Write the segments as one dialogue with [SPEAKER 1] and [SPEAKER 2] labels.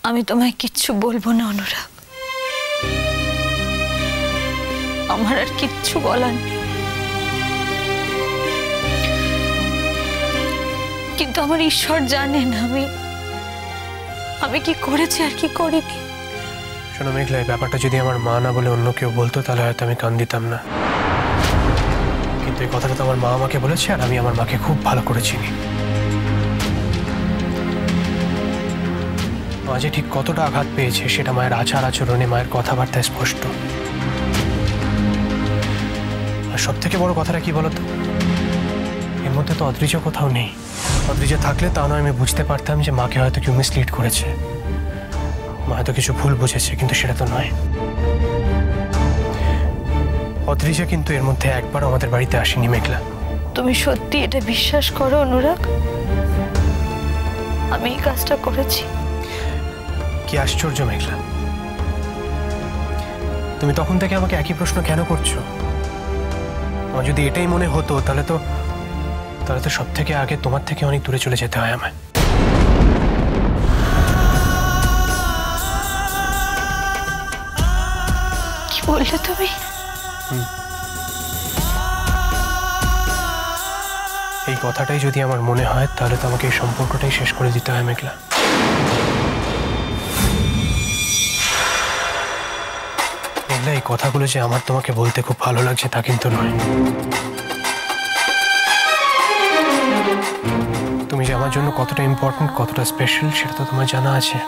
[SPEAKER 1] আমি তোমায় কিচ্ছু বলবো না অনুরাগ, আমার আর কিচ্ছু বলার নেই। কিন্তু আমার ঈশ্বর জানেন আমি কি করেছি আর কি করিনি।
[SPEAKER 2] শোনো মেঘলা, এই ব্যাপারটা যদি আমার মা না বলে অন্য কেউ বলতো তাহলে হয়তো আমি কান দিতাম না, কিন্তু এই কথাটা তো আমার মা আমাকে বলেছে, আর আমি আমার মাকে খুব ভালো করে চিনি। মা যে ঠিক কতটা আঘাত পেয়েছে সেটা মায়ের আচার আচরণে, মায়ের কথাবার্তায় স্পষ্ট। আর সব থেকে বড় কথাটা কি বলতো, এর মধ্যে তো অদ্রিজা কোথাও নেই। অদ্রিজা থাকলে তা নয় আমি বুঝতে পারতাম যে মাকে হয়তো কেউ মিসলিড করেছে, মা হয়তো কিছু ভুল বুঝেছে, কিন্তু সেটা তো নয়। অদ্রিজা কিন্তু এর মধ্যে একবার আমাদের বাড়িতে আসেনি মেঘলা।
[SPEAKER 1] তুমি সত্যি এটা বিশ্বাস করো অনুরাগ, আমি এই কাজটা করেছি?
[SPEAKER 2] কি আশ্চর্য মেঘলা, তুমি তখন থেকে আমাকে একই প্রশ্ন কেন করছো? আমার যদি এটাই মনে হতো তাহলে তো সব থেকে আগে তোমার থেকে অনেক দূরে চলে যেতে হয় আমায়।
[SPEAKER 1] কি বললে তুমি?
[SPEAKER 2] এই কথাটাই যদি আমার মনে হয় তাহলে তো আমাকে এই সম্পর্কটাই শেষ করে দিতে হয় মেঘলা। মেঘলা, এই কথাগুলো যে আমার তোমাকে বলতে খুব ভালো লাগছে তা কিন্তু নয়। তুমি যে আমার জন্য কতটা ইম্পর্টেন্ট, কতটা স্পেশাল সেটা তো তোমার জানা আছে।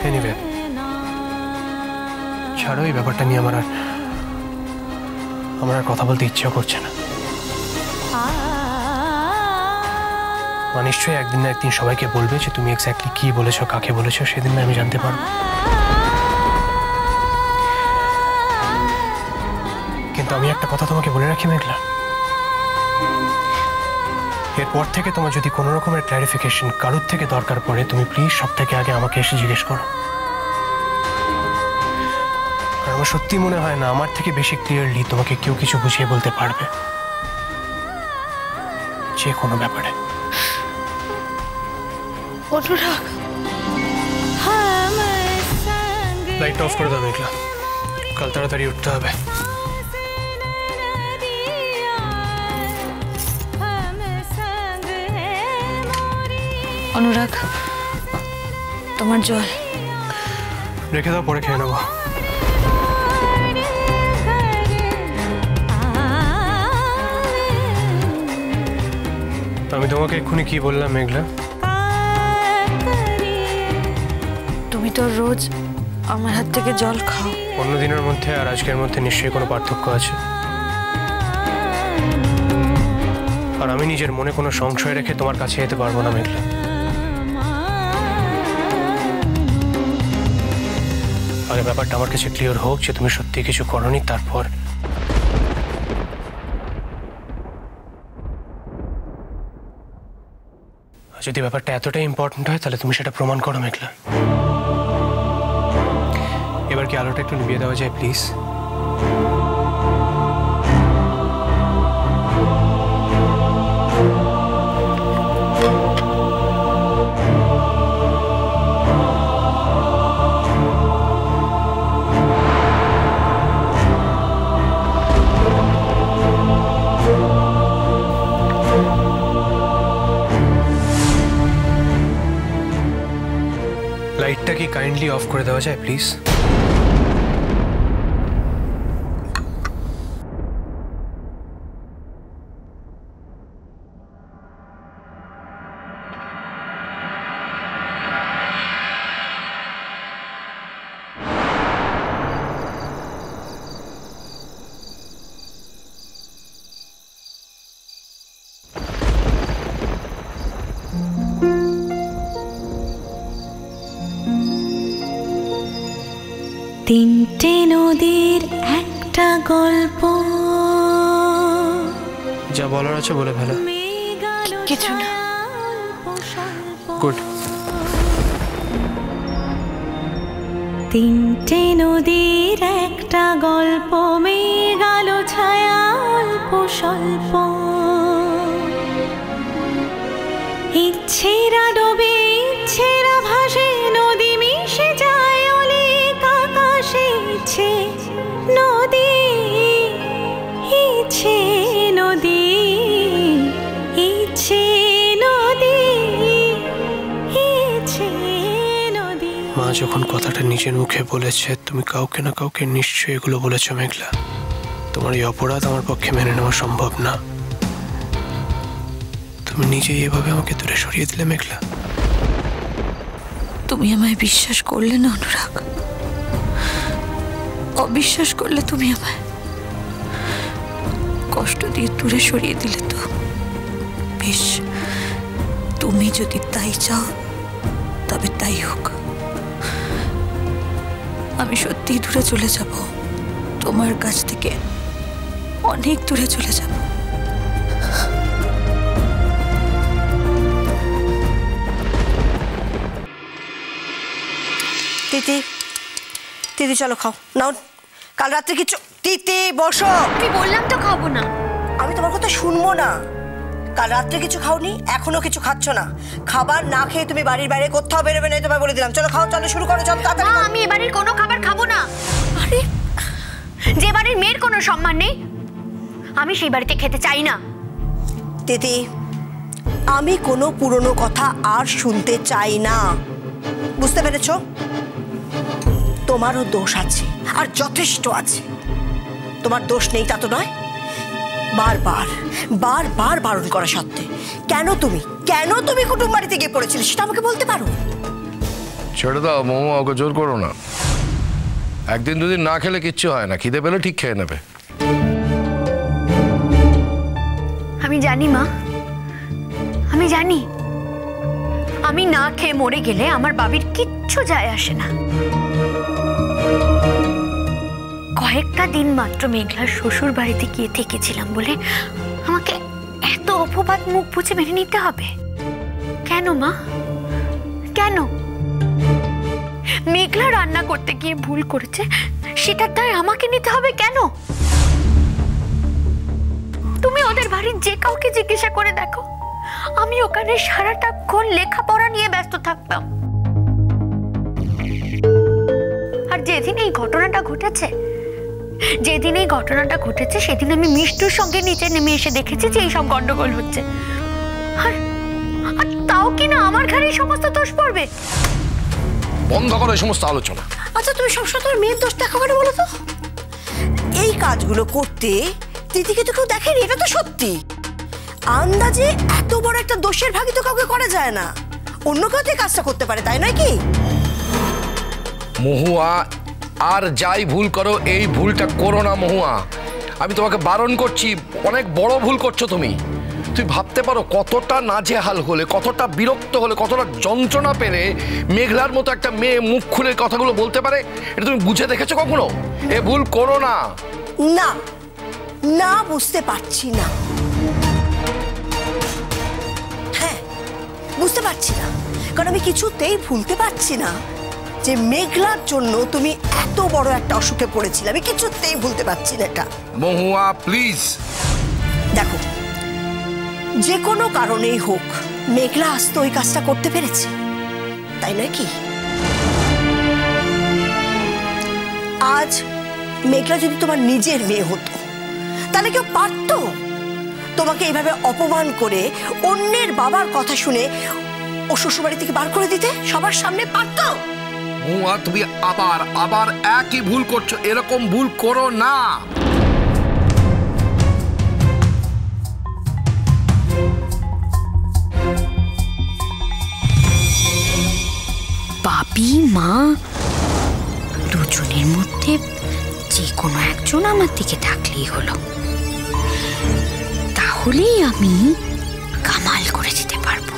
[SPEAKER 2] এনিওয়ে, ছাড়ো, এই ব্যাপারটা নিয়ে আমার আর কথা বলতে ইচ্ছা করছে না। নিশ্চয়ই একদিন না একদিন সবাইকে বলবে যে তুমি এক্স্যাক্টলি কি বলেছো, কাকে বলেছো, সেদিন আমি জানতে পারবো। কিন্তু আমি একটা কথা তোমাকে বলে রাখি মেঘলা, এরপর থেকে তোমার যদি কোনো রকমের ক্ল্যারিফিকেশন কারোর থেকে দরকার পড়ে, তুমি প্লিজ সব থেকে আগে আমাকে এসে জিজ্ঞেস করো। কারণ আমার সত্যি মনে হয় না আমার থেকে বেশি ক্লিয়ারলি তোমাকে কেউ কিছু বুঝিয়ে বলতে পারবে যে কোনো ব্যাপারে।
[SPEAKER 1] অনুরাগ,
[SPEAKER 2] লাইট অফ করে দাও মেঘলা, কাল তাড়াতাড়ি উঠতে হবে।
[SPEAKER 1] অনুরাগ, তোমার জল
[SPEAKER 2] রেখে দাও, পরে খেয়ে নেবো। আমি তোমাকে এক্ষুনি কি বললাম মেঘলা?
[SPEAKER 1] তুমি তো রোজ আমার হাত থেকে জল খাও।
[SPEAKER 2] অন্য দিনের মধ্যে আর আজকের মধ্যে নিশ্চয়ই কোনো পার্থক্য আছে। আর আমি নিজের মনে কোনো সংশয় রেখে তোমার কাছে যেতে পারবো না মেঘলা। আগে ব্যাপারটা আমার কাছে ক্লিয়ার হোক যে তুমি সত্যি কিছু করোনি, তারপর যদি ব্যাপারটা এতটাই ইম্পর্টেন্ট হয় তাহলে তুমি সেটা প্রমাণ করো মেঘলা। এবার কি আলোটা একটু নিভিয়ে দেওয়া যায় প্লিজ? লাইটটা কি কাইন্ডলি অফ করে দেওয়া যায় প্লিজ?
[SPEAKER 3] তিনটে নদীর একটা গল্প।
[SPEAKER 2] যা বলার আছে বলে ফেলো।
[SPEAKER 1] কিছু না।
[SPEAKER 2] গুড।
[SPEAKER 3] তিনটে নদীর একটা গল্প, মেঘ আলো ছায়া অল্প স্বল্প।
[SPEAKER 2] যখন কথাটা নিজের মুখে বলেছে, তুমি কাউকে না কাউকে নিশ্চয়ই এগুলো বলেছো মেঘলা। তোমার এই অপরাধ আমার পক্ষে মেনে নেওয়া সম্ভব না। তুমি নিজেই এভাবে আমাকে দূরে সরিয়ে দিলে মেঘলা।
[SPEAKER 1] তুমি আমায় বিশ্বাস করলে না অনুরাগ, অবিশ্বাস করলে তুমি আমায়, কষ্ট দিয়ে দূরে সরিয়ে দিলে তো। বেশ, তুমি যদি তাই চাও তবে তাই হোক। আমি সত্যিই দূরে চলে যাব, তোমার কাছ থেকে অনেক দূরে চলে যাব।
[SPEAKER 4] তিতি, তিতি চলো খাও নাও। কাল রাত্রে কিছু, তিতি বসো।
[SPEAKER 5] আমি বললাম তো খাবো না।
[SPEAKER 4] আমি তোমার কথা শুনবো না। কাল রাত্রে কিছু খাওনি, এখনো কিছু খাচ্ছ না। খাবার না খেয়ে তুমি বাড়ির বাইরে কোথাও বেরোবে না, তোমায় বলে দিলাম। চলো খাও, চলো শুরু করো, চলো তাড়াতাড়ি।
[SPEAKER 5] আমি এ বাড়ির কোনো খাবার খাবো না।
[SPEAKER 4] আরে
[SPEAKER 5] যে বাড়ির মেয়ের কোনো সম্মান নেই, আমি সেই বাড়িতে খেতে চাই না।
[SPEAKER 4] তিতি, আমি কোনো পুরনো কথা আর শুনতে চাই না, বুঝতে পেরেছো? তোমারও দোষ আছে, আর যথেষ্ট আছে। তোমার দোষ নেই তা তো নয়। বারবার বারবার বারণ করা সত্ত্বে কেন তুমি কুটুম বাড়িতে গিয়ে পড়েছিলে সেটা আমাকে বলতে পারো?
[SPEAKER 6] ছেড়ে দাও মোমো, ওকে জোর করো না। একদিন দুদিন না খেলে কিচ্ছু হয় না, খিদে পেলে ঠিক খেয়ে নেবে।
[SPEAKER 5] আমি জানি মা, আমি জানি আমি না খেয়ে মরে গেলে আমার বাবির কিচ্ছু যায় আসে না। কয়েকটা দিন মাত্র মেঘলার শ্বশুর বাড়িতে গিয়ে থেকেছিলাম বলে আমাকে এত অপবাদ মুখ বুঝে মেনে নিতে হবে কেন মা? কেন? মেঘলা রান্না করতে গিয়ে ভুল করেছে, সেটার দায় আমাকে নিতে হবে কেন? তুমি ওদের বাড়ির যে কাউকে জিজ্ঞাসা করে দেখো, আমি ওখানে সারাটাক্ষণ লেখাপড়া নিয়ে ব্যস্ত থাকতাম। আর যেদিন এই ঘটনাটা ঘটেছে সেদিন আমি মিষ্টুর সঙ্গে নিচে নেমে এসে দেখেছি যে এইসব গন্ডগোল হচ্ছে। আর তাও কিনা আমার ঘাড়েই সমস্ত দোষ পড়বে।
[SPEAKER 6] বন্ধ করো এই সমস্ত আলোচনা।
[SPEAKER 4] আচ্ছা, তুমি সবসময় তোমার মেয়ের দোষ দেখো কেন বলো তো? এই কাজগুলো করতে তিতিকে তো কেউ দেখেনি, এটা তো সত্যি। আন্দাজে এত বড় একটা দোষের ভাগই তো কাউকে করা যায় না। অন্য কেউ তো কাজটা করতে পারে, তাই নয় কি?
[SPEAKER 6] মহুয়া, আর যাই ভুল করো এই ভুলটা করো না মহুয়া। আমি তোমাকে বারণ করছি, অনেক বড় ভুল করছো তুমি। তুই ভাবতে পারো কতটা নাজেহাল হলে, কতটা বিরক্ত হলে, কতটা যন্ত্রণা পেলে মেঘলার মতো একটা মেয়ে মুখ খুলে কথাগুলো বলতে পারে। এটা তুমি বুঝে দেখেছো কখনো? এ ভুল করো না।
[SPEAKER 4] না না, বুঝতে পারছি না। হ্যাঁ, বুঝতে পারছি না, কারণ আমি কিছুতেই ভুলতে পারছি না যে মেঘলার জন্য তুমি এত বড় একটা অসুখে পড়েছিলে। আমি কিছুতেই ভুলতে পারছি না এটা।
[SPEAKER 6] মহুয়া প্লিজ
[SPEAKER 4] দেখো, যে কোনো কারণেই হোক মেঘলা আজ তো ওই কাজটা করতে পেরেছে, তাই নয় কি? আজ মেঘলা যদি তোমার নিজের মেয়ে হতো তাহলে কেউ পারতো তোমাকে এইভাবে অপমান করে অন্যের বাবার কথা শুনে ও শ্বশুরবাড়ি থেকে বার করে দিতে? সবার সামনে পারতো?
[SPEAKER 6] মহুয়া, তুমি আবার আবার একই ভুল করছো। এরকম ভুল করো না।
[SPEAKER 5] বাবি মা দুজনের মধ্যে যে কোনো একজন আমার দিকে থাকলেই হলো, তাহলেই আমি কামাল করে দিতে পারবো।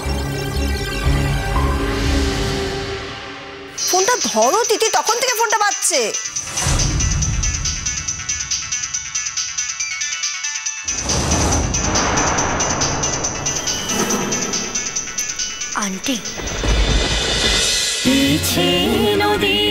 [SPEAKER 4] ফোনটা ধরো তিতি, তখন থেকে ফোনটা বাজছে।
[SPEAKER 5] আন্টি,
[SPEAKER 3] নদী